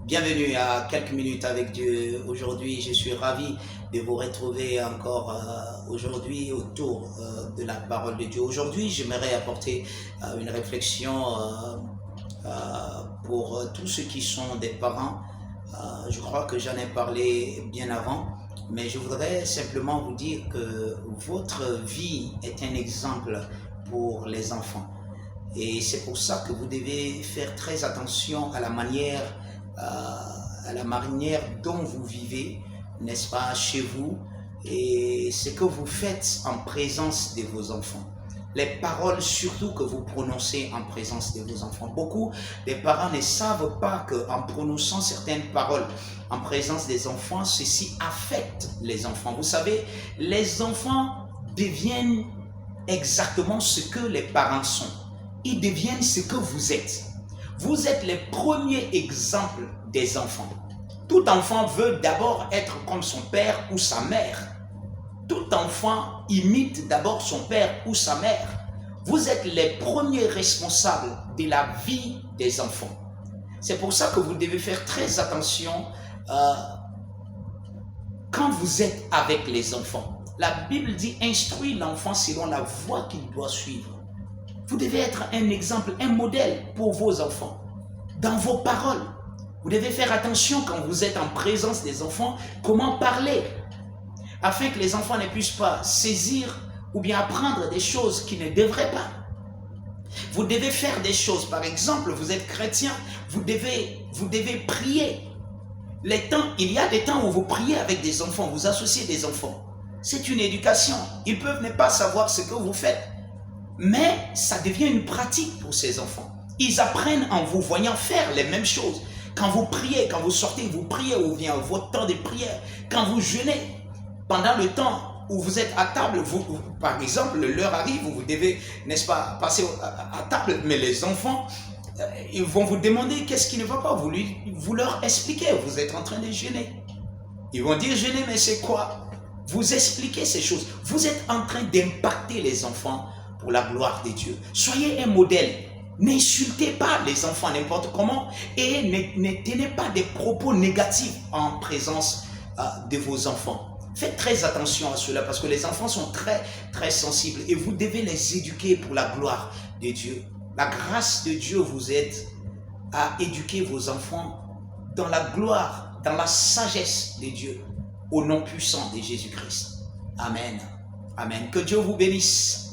Bienvenue à quelques minutes avec Dieu. Aujourd'hui, je suis ravi de vous retrouver encore aujourd'hui autour de la parole de Dieu. Aujourd'hui, j'aimerais apporter une réflexion pour tous ceux qui sont des parents. Je crois que j'en ai parlé bien avant, mais je voudrais simplement vous dire que votre vie est un exemple pour les enfants. Et c'est pour ça que vous devez faire très attention à la manière dont vous vivez, n'est-ce pas, chez vous, et ce que vous faites en présence de vos enfants. Les paroles surtout que vous prononcez en présence de vos enfants. Beaucoup de parents ne savent pas qu'en prononçant certaines paroles en présence des enfants, ceci affecte les enfants. Vous savez, les enfants deviennent exactement ce que les parents sont. Ils deviennent ce que vous êtes. Vous êtes les premiers exemples des enfants. Tout enfant veut d'abord être comme son père ou sa mère. Tout enfant imite d'abord son père ou sa mère. Vous êtes les premiers responsables de la vie des enfants. C'est pour ça que vous devez faire très attention quand vous êtes avec les enfants. La Bible dit « Instruis l'enfant selon la voie qu'il doit suivre ». Vous devez être un exemple, un modèle pour vos enfants. Dans vos paroles, vous devez faire attention quand vous êtes en présence des enfants, comment parler, afin que les enfants ne puissent pas saisir ou bien apprendre des choses qu'ils ne devraient pas. Vous devez faire des choses, par exemple, vous êtes chrétien, vous devez prier. Il y a des temps où vous priez avec des enfants, vous associez des enfants. C'est une éducation. Ils peuvent ne pas savoir ce que vous faites, mais ça devient une pratique pour ces enfants. Ils apprennent en vous voyant faire les mêmes choses. Quand vous priez, quand vous sortez, vous priez, ou bien votre temps de prière, quand vous jeûnez, pendant le temps où vous êtes à table, par exemple, l'heure arrive où vous devez, n'est-ce pas, passer à table, mais les enfants, ils vont vous demander qu'est-ce qui ne va pas, vous leur expliquez, vous êtes en train de jeûner. Ils vont dire jeûner, mais c'est quoi? Vous expliquez ces choses. Vous êtes en train d'impacter les enfants pour la gloire de Dieu. Soyez un modèle. N'insultez pas les enfants n'importe comment et ne tenez pas des propos négatifs en présence de vos enfants. Faites très attention à cela parce que les enfants sont très, très sensibles et vous devez les éduquer pour la gloire de Dieu. La grâce de Dieu vous aide à éduquer vos enfants dans la gloire, dans la sagesse de Dieu, au nom puissant de Jésus-Christ. Amen. Amen. Que Dieu vous bénisse.